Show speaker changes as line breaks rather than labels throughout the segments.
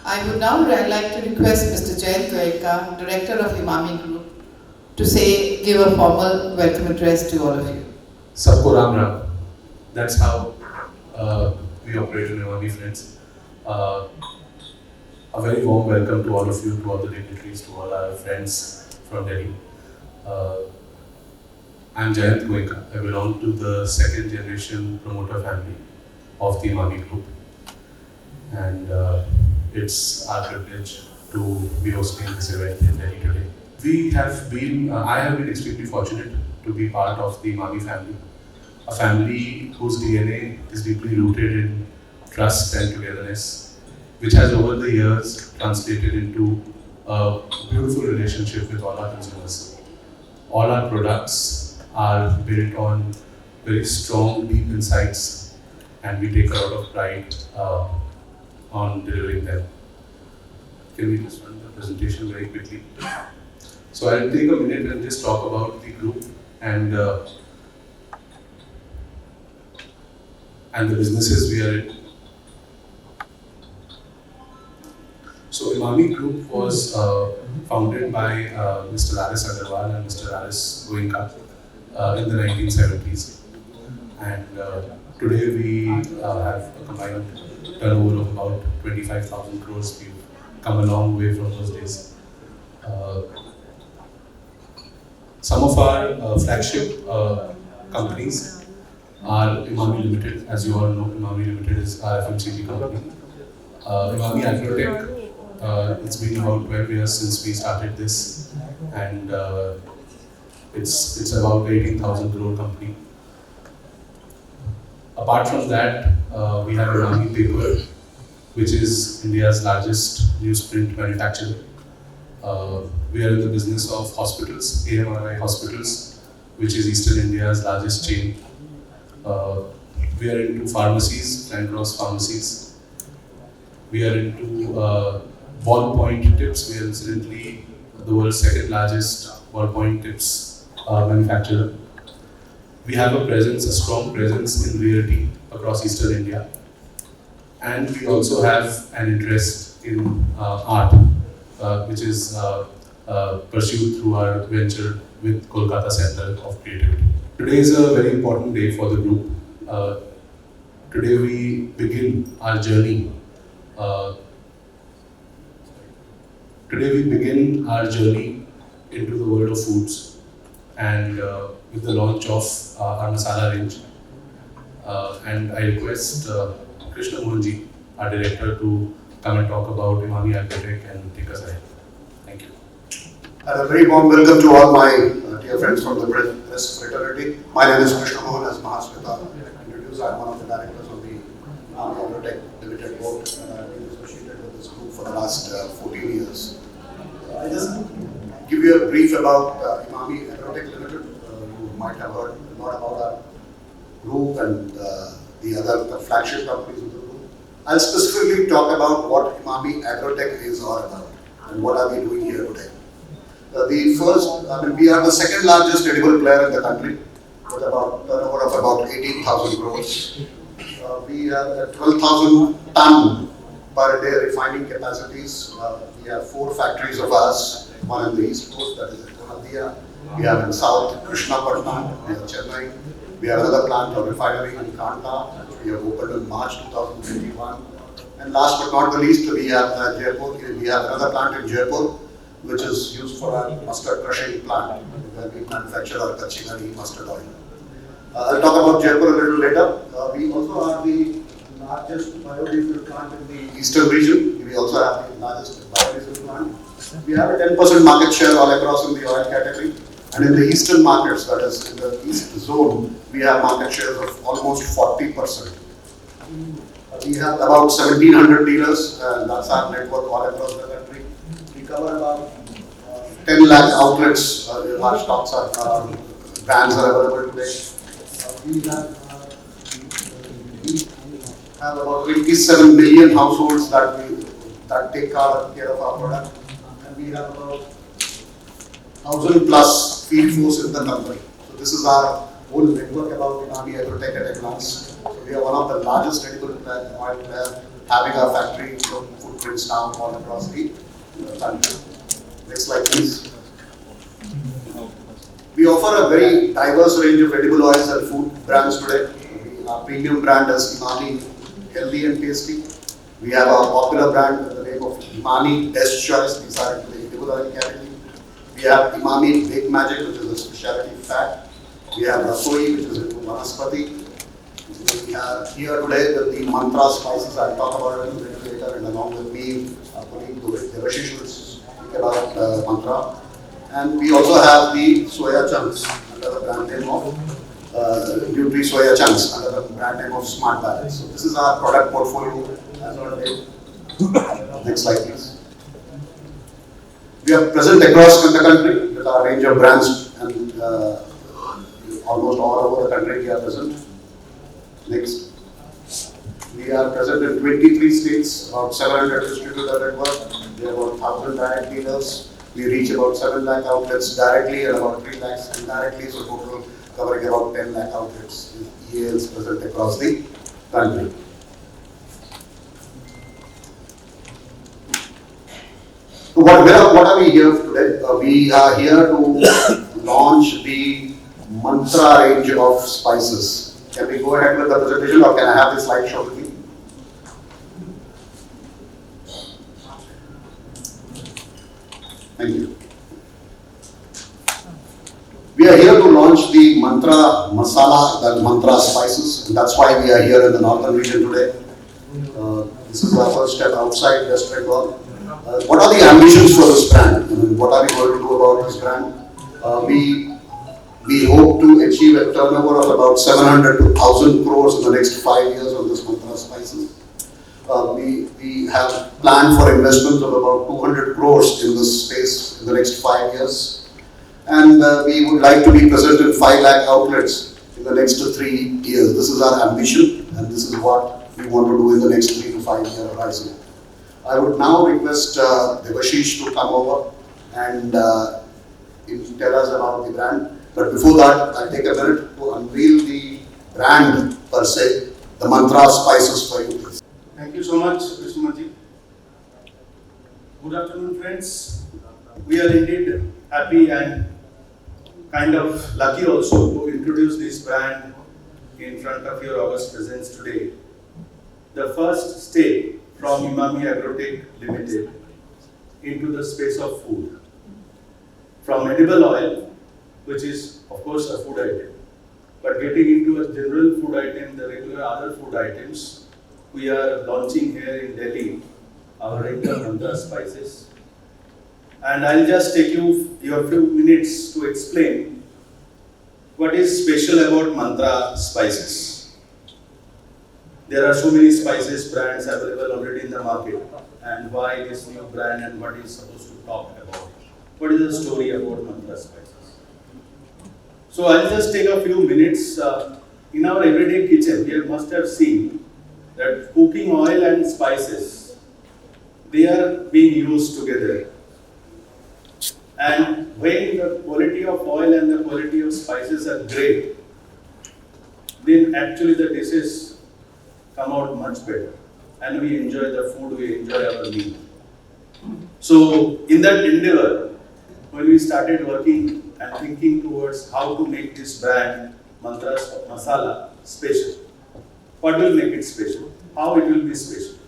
I would now like to request Mr. 𝗵𝗄𝗃, Director of Emami Group, to give a formal welcome address to all of you.
Sabko Ram Ram. That's how we operate in Emami, friends. A very warm welcome to all of you, to all the dignitaries, to all our friends from Delhi. I'm 𝗵𝗄𝗃. I belong to the second generation promoter family of the Emami Group. And it's our privilege to be hosting this event in Delhi today. I have been extremely fortunate to be part of the Emami family, a family whose DNA is deeply rooted in trust and togetherness, which has over the years translated into a beautiful relationship with all our consumers. All our products are built on very strong, deep insights, and we take a lot of pride on delivering them. Can we just run the presentation very quickly? So I'll take a minute and just talk about the group and the businesses we are in. So Emami Group was founded by Mr. 𝗙𝗵𝗲 Agarwal and Mr. 𝗙𝗵𝗲 in the 1970s. And today we have a combined turnover of about 25,000 crores. We've come a long way from those days. Some of our flagship companies are Emami Limited. As you all know, Emami Limited is our FMCG company. Emami 𝗙𝗄𝗃, it's been about 12 years since we started this, and it's about 18,000 crore company. Apart from that, we have Emami Paper, which is India's largest newsprint manufacturer. We are in the business of hospitals, 𝗂𝗵𝗲𝗁 hospitals, which is Eastern India's largest chain. We are into pharmacies, Cross pharmacies. We are into ballpoint tips. We are incidentally the world's second largest ballpoint tips manufacturer. We have a strong presence in realty across Eastern India. And we also have an interest in art, which is pursued through our venture with Kolkata Center of Creativity. Today is a very important day for the group. Today we begin our journey. Into the world of foods, and with the launch of our Masala range. And I request 𝗙ષ𝗵𝗻𝗁, our director, to come and talk about Emami 𝗙𝗄𝗃 and take us ahead. Thank you.
And a very warm welcome to all my dear friends from the press fraternity. My name is 𝗙ષ𝗵𝗻𝗁, as Mahasmita introduced. I'm one of the directors of the Emami 𝗙𝗄𝗃 Limited Board, and I've been associated with this group for the last 14 years. I just give you a brief about Emami 𝗙𝗄𝗃 Limited. You might have heard a lot about our group and the other flagship companies of the group. I'll specifically talk about what Emami 𝗙𝗄𝗃 is all about and what are we doing here today. We are the second largest edible player in the country with about turnover of about 18,000 crores. We have a 12,000 ton per day refining capacities. We have 4 factories of ours, one in the east coast, that is at 𝗂𝗽𝗱. We have in south, �krishnapattnam, Chennai. We have another plant of refinery in Kandla, which we have opened in March 2021. And last but not the least, we have Jaipur. We have another plant in Jaipur, which is used for our mustard crushing plant, where we manufacture our 𝗙𝗃𝗃 mustard oil. I'll talk about Jaipur a little later. We also are the largest biodiesel plant in the eastern region. We also have the largest biodiesel plant. We have a 10% market share all across in the oil category. And in the eastern markets, that is in the east zone, we have market shares of almost 40%. We have about 1,700 dealers, and that's our network all across the country. We cover about 10 lakh outlets. Our stocks are, brands are available today. We have about 27 million households that take care of our product, and we have about 1,000 plus field force in the company. So this is our whole network about Emami Agrotech at a glance. So we are one of the largest edible oil player, having our factory footprints now all across the country. Next slide, please. We offer a very diverse range of edible oils and food brands today. Our premium brand is Emami Healthy and Tasty. We have our popular brand with the name of Emami Best Choice. These are into the edible oil category. We have Emami Bake Magic, which is a specialty fat. We have 𝗙𝗏𝗏, which is into vanaspati. We are here today with the mantra spices. I'll talk about it a little bit later, and along with me, our colleague 𝗙𝗵𝗶 will speak about mantra. And we also have the soya chunks under the brand name of 𝗵𝗵𝗏 soya chunks under the brand name of Smart Balance. So this is our product portfolio as on date. Next slide, please. We are present across the country with our range of brands, and almost all over the country we are present. Next. We are present in 23 states, about 700 distributor network. We have about 1,000 direct dealers. We reach about 7 lakh outlets directly and about 3 lakhs indirectly, so total covering about 10 lakh outlets. EALs present across the country. So what are we here today? We are here to launch the mantra range of spices. Can we go ahead with the presentation, or can I have the slide show with me? Thank you. We are here to launch the mantra masala, the mantra spices, and that's why we are here in the northern region today. This is our first step outside West Bengal. What are the ambitions for this brand? What are we going to do about this brand? We hope to achieve a turnover of about 700 to 1,000 crores in the next 5 years on this mantra spices. We have planned for investment of about 200 crores in this space in the next 5 years. And we would like to be present in 5 lakh outlets in the next 3 years. This is our ambition, and this is what we want to do in the next 3 to 5 year horizon. I would now request 𝗙𝗵𝗶 to come over and tell us about the brand. But before that, I'll take a minute to unveil the brand per se, the mantra spices for you.
Thank you so much, 𝗙𝗵𝗏. Good afternoon, friends. We are indeed happy and kind of lucky also to introduce this brand in front of your august presence today. The first step from Emami Agrotech Limited into the space of food. From edible oil, which is of course a food item, but getting into a general food item, the regular other food items, we are launching here in Delhi our range of mantra spices. And I'll just take your few minutes to explain what is special about mantra spices. There are so many spices brands available already in the market, and why this new brand and what is supposed to talk about. What is the story about mantra spices? So I'll just take a few minutes. In our everyday kitchen, we must have seen that cooking oil and spices, they are being used together. And when the quality of oil and the quality of spices are great, then actually the dishes come out much better. And we enjoy the food, we enjoy our meal. So in that endeavor, when we started working and thinking towards how to make this brand, Mantra Masala, special. What will make it special? How it will be special?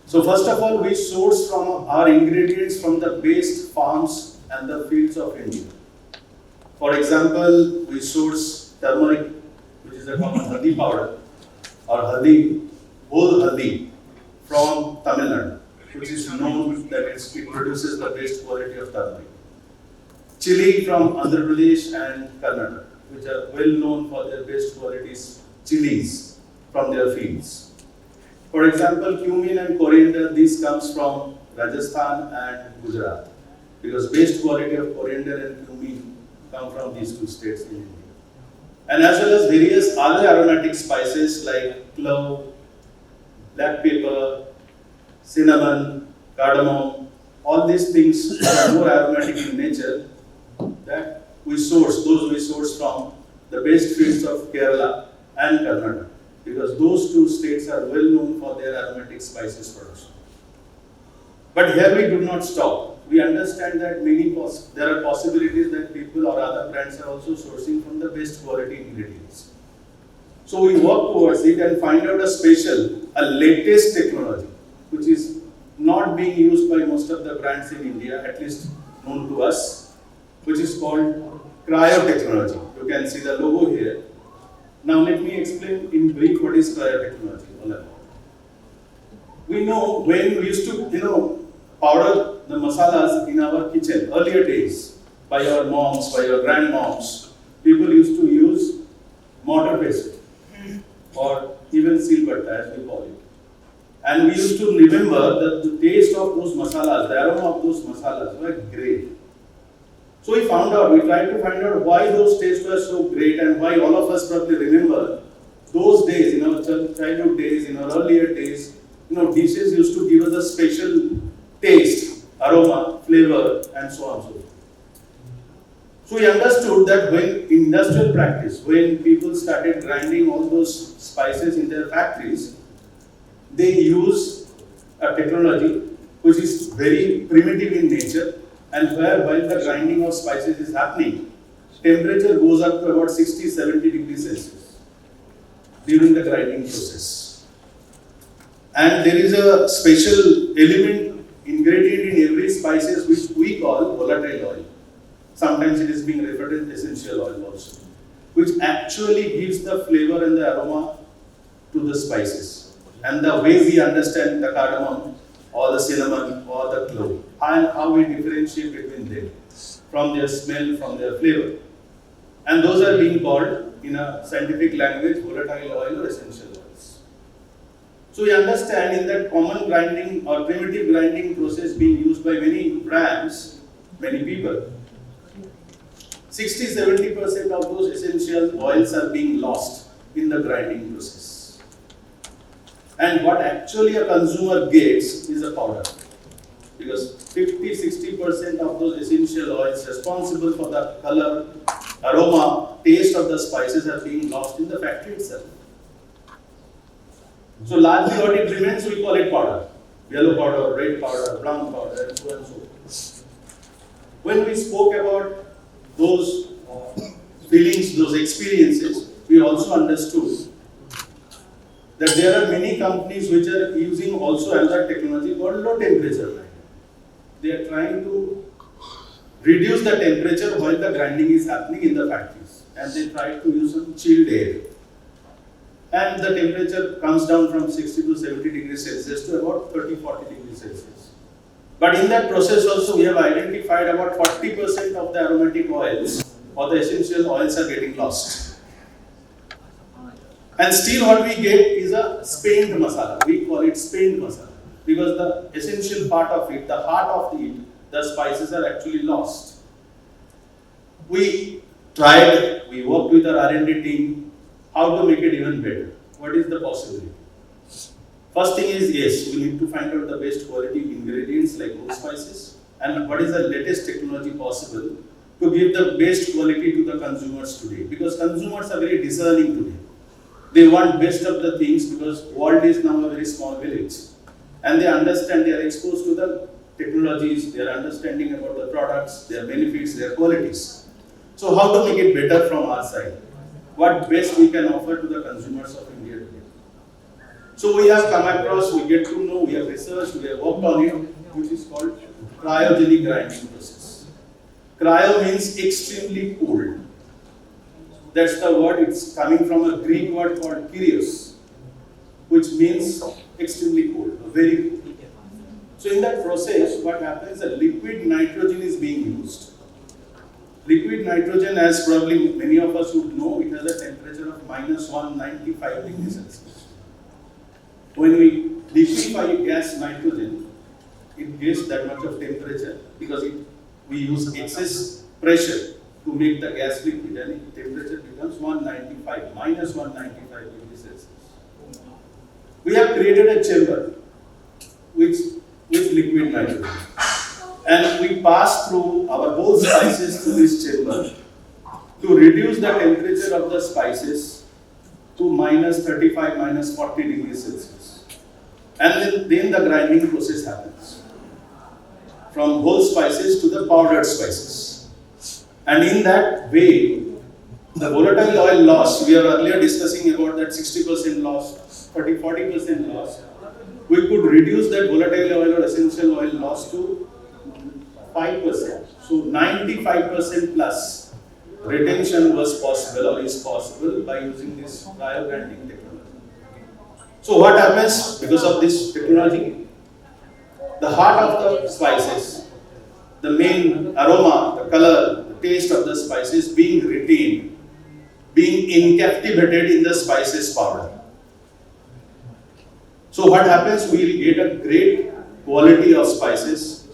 So first of all, we source from our ingredients from the best farms and the fields of India. For example, we source turmeric, which is a common 𝗙𝗵𝗏 powder, or 𝗙𝗵𝗏, whole 𝗙𝗵𝗏 from Tamil Nadu, which is known that it produces the best quality of turmeric. Chili from Andhra Pradesh and Karnataka, which are well known for their best qualities chilies from their fields. For example, cumin and coriander, this comes from Rajasthan and Gujarat, because best quality of coriander and cumin come from these two states in India. And as well as various other aromatic spices like clove, black pepper, cinnamon, cardamom, all these things are more aromatic in nature that we source, those we source from the best fields of Kerala and Karnataka, because those two states are well known for their aromatic spices production. But here we do not stop. We understand that there are possibilities that people or other brands are also sourcing from the best quality ingredients. So we work towards it and find out a latest technology, which is not being used by most of the brands in India, at least known to us, which is called cryotechnology. You can see the logo here. Now let me explain in brief what is cryotechnology all about. We know when we used to, powder the masalas in our kitchen, earlier days, by our moms, by our grandmoms, people used to use mortar pestle or even 𝗙𝗵𝗲𝗃 as we call it. And we used to remember that the taste of those masalas, the aroma of those masalas were great. So we tried to find out why those tastes were so great and why all of us probably remember those days, in our childhood days, in our earlier days, dishes used to give us a special taste, aroma, flavor, and so on and so forth. So we understood that when in industrial practice, when people started grinding all those spices in their factories, they use a technology which is very primitive in nature, and where while the grinding of spices is happening, temperature goes up to about 60-70 degrees Celsius during the grinding process. And there is a special ingredient in every spices which we call volatile oil. Sometimes it is being referred to as essential oil also, which actually gives the flavor and the aroma to the spices. And the way we understand the cardamom or the cinnamon or the clove, and how we differentiate between them from their smell, from their flavor. And those are being called in a scientific language volatile oil or essential oils. So we understand in that common grinding or primitive grinding process being used by many brands, many people, 60-70% of those essential oils are being lost in the grinding process. And what actually a consumer gets is a powder. Because 50-60% of those essential oils responsible for the color, aroma, taste of the spices are being lost in the factory itself. So largely what it remains, we call it powder. Yellow powder, red powder, brown powder, and so on and so forth. When we spoke about those feelings, those experiences, we also understood that there are many companies which are using also another technology called low temperature grinding. They are trying to reduce the temperature while the grinding is happening in the factories, and they try to use some chilled air. And the temperature comes down from 60 to 70 degrees Celsius to about 30-40 degrees Celsius. But in that process also we have identified about 40% of the aromatic oils or the essential oils are getting lost. And still what we get is a spent masala. We call it spent masala because the essential part of it, the heart of it, the spices are actually lost. We tried, we worked with our R&D team, how to make it even better. What is the possibility? First thing is, yes, we need to find out the best quality ingredients like those spices, and what is the latest technology possible to give the best quality to the consumers today. Because consumers are very discerning today. They want best of the things because world is now a very small village. And they understand, they are exposed to the technologies, they are understanding about the products, their benefits, their qualities. So how to make it better from our side? What best we can offer to the consumers of India today? So we have come across, we get to know, we have researched, we have worked on it, which is called cryogenic grinding process. Cryo means extremely cold. That's the word, it's coming from a Greek word called 𝗙𝗃𝗃, which means extremely cold, very cold. So in that process, what happens is liquid nitrogen is being used. Liquid nitrogen, as probably many of us would know, it has a temperature of -195 degrees Celsius. When we liquefy gas nitrogen, it gets that much of temperature because we use excess pressure to make the gas liquid, and the temperature becomes -195 degrees Celsius. We have created a chamber with liquid nitrogen, and we pass through our whole spices through this chamber to reduce the temperature of the spices to -35, -40 degrees Celsius. And then the grinding process happens from whole spices to the powdered spices. And in that way, the volatile oil loss, we are earlier discussing about that 60% loss, 40% loss. We could reduce that volatile oil or essential oil loss to 5%. So 95% plus retention was possible or is possible by using this cryo-grinding technology. So what happens because of this technology? The heart of the spices, the main aroma, the color, the taste of the spices being retained, being encaptivated in the spices powder. So what happens? We will get a great quality of spices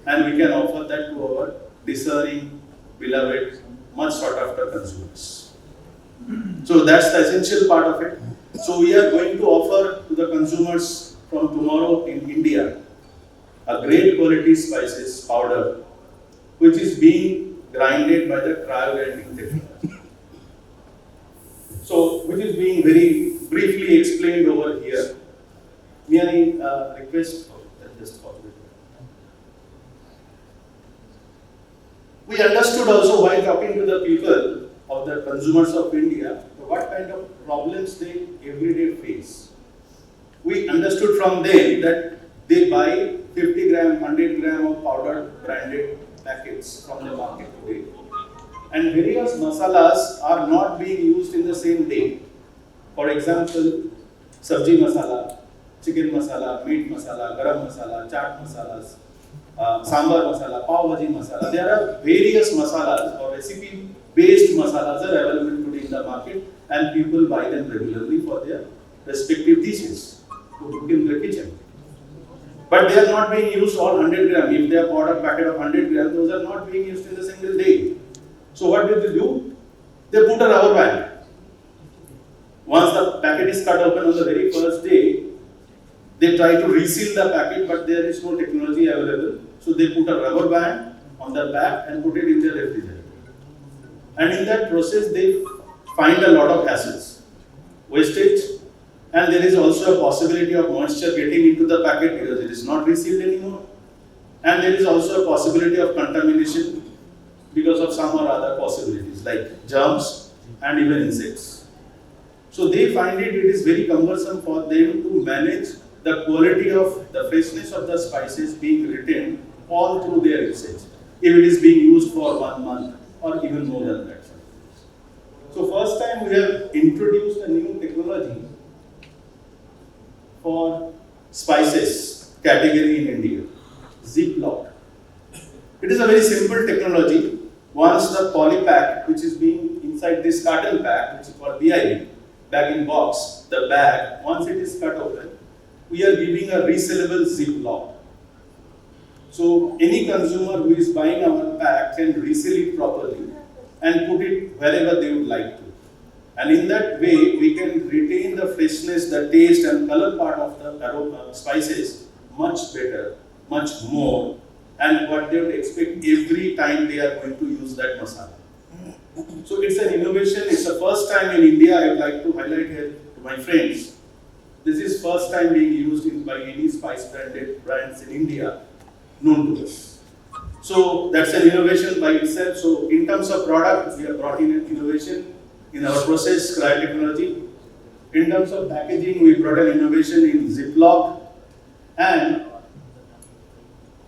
and we can offer that to our discerning, beloved, much sought after consumers. So that's the essential part of it. So we are going to offer to the consumers from tomorrow in India a great quality spices powder which is being grinded by the cryo-grinding technique. So which is being very briefly explained over here. May I request, just pause it. We understood also while talking to the people of the consumers of India, what kind of problems they everyday face. We understood from them that they buy 50 gram, 100 gram of powdered branded packets from the market today. And various masalas are not being used in the same day. For example, sabji masala, chicken masala, meat masala, garam masala, chaat masalas, sambar masala, pav bhaji masala. There are various masalas or recipe-based masalas are available today in the market and people buy them regularly for their respective dishes to cook in their kitchen. But they are not being used all 100 gram. If they have bought a packet of 100 gram, those are not being used in a single day. So what do they do? They put a rubber band. Once the packet is cut open on the very first day, they try to reseal the packet, but there is no technology available. So they put a rubber band on the back and put it in the refrigerator. And in that process, they find a lot of acids, wastage, and there is also a possibility of moisture getting into the packet because it is not resealed anymore. And there is also a possibility of contamination because of some or other possibilities like germs and even insects. So they find it is very cumbersome for them to manage the quality of the freshness of the spices being retained all through their usage, if it is being used for 1 month or even more than that. So first time we have introduced a new technology for spices category in India, Ziploc. It is a very simple technology. Once the poly pack, which is being inside this carton pack, which is called BIB, bag in box, the bag, once it is cut open, we are giving a resealable Ziploc. So any consumer who is buying our pack can reseal it properly and put it wherever they would like to. And in that way, we can retain the freshness, the taste and color part of the aroma spices much better, much more, and what they would expect every time they are going to use that masala. So it's an innovation. It's the first time in India. I would like to highlight here to my friends. This is first time being used by any spice branded brands in India known to us. So that's an innovation by itself. So in terms of product, we have brought in an innovation in our process cryo technology. In terms of packaging, we brought an innovation in Ziploc, and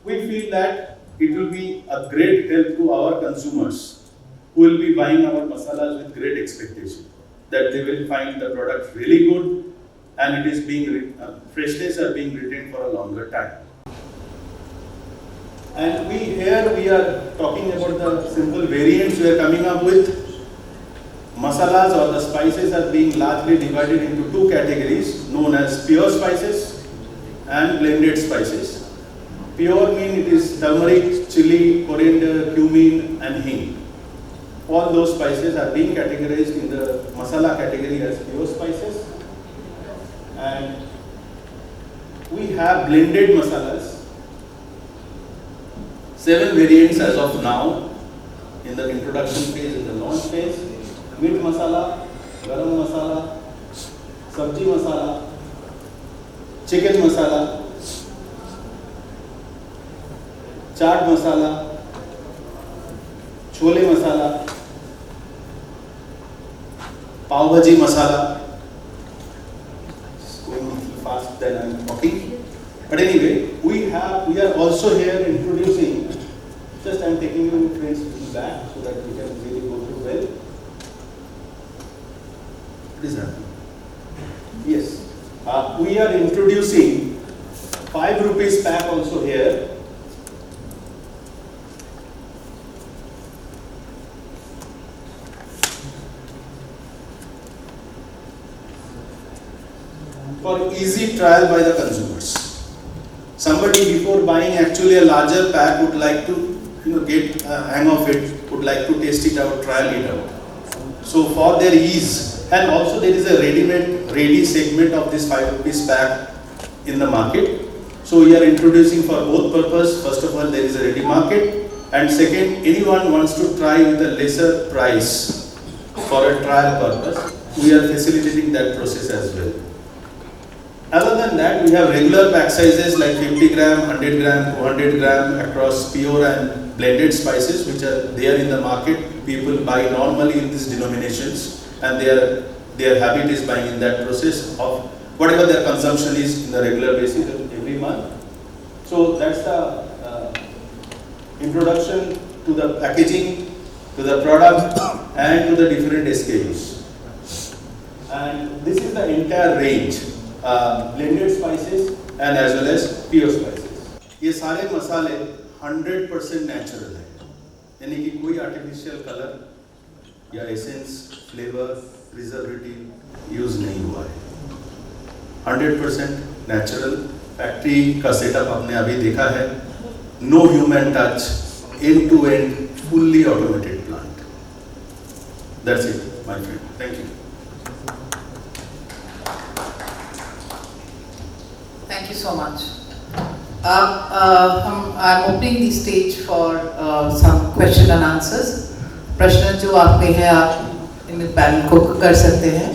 we feel that it will be a great help to our consumers who will be buying our masalas with great expectation that they will find the product really good and it is being freshness are being retained for a longer time. And we are talking about the simple variants we are coming up with. Masalas or the spices are being largely divided into two categories known as pure spices and blended spices. Pure mean it is turmeric, chili, coriander, cumin and hing. All those spices are being categorized in the masala category as pure spices. And we have blended masalas, 7 variants as of now. in the introduction phase, in the launch phase, meat masala, garam masala, sabji masala, chicken masala, chaat masala, chole masala, pav bhaji masala. It's going a little fast than I'm talking. But anyway, we are also here introducing, just I'm taking you friends little back so that we can really go through well. What is happening? Yes. We are introducing 5 rupees pack also here. For easy trial by the consumers. Somebody before buying actually a larger pack would like to get hang of it, would like to taste it out, trial it out. So for their ease, and also there is a ready segment of this 5 rupees pack in the market. So we are introducing for both purpose. First of all, there is a ready market, and second, anyone wants to try with a lesser price for a trial purpose, we are facilitating that process as well. Other than that, we have regular pack sizes like 50 gram, 100 gram, 200 gram across pure and blended spices which are there in the market. People buy normally in these denominations, and their habit is buying in that process of whatever their consumption is in the regular basis every month. So that's the introduction to the packaging, to the product, and to the different SKUs. And this is the entire range. Blended spices and as well as pure spices. ये सारे मसाले 100% natural हैं, यानी कि कोई artificial colour या essence, flavour, preservative use नहीं हुआ है. 100% नेचुरल. फैक्ट्री का सेटअप आपने अभी देखा है. No human touch, and to end, fully automated plant. That's it my friend. Thank you.
Thank you so much. I'm opening the stage for some question and answers. प्रश्न जो आपके हैं आप इन पैनल को कर सकते हैं.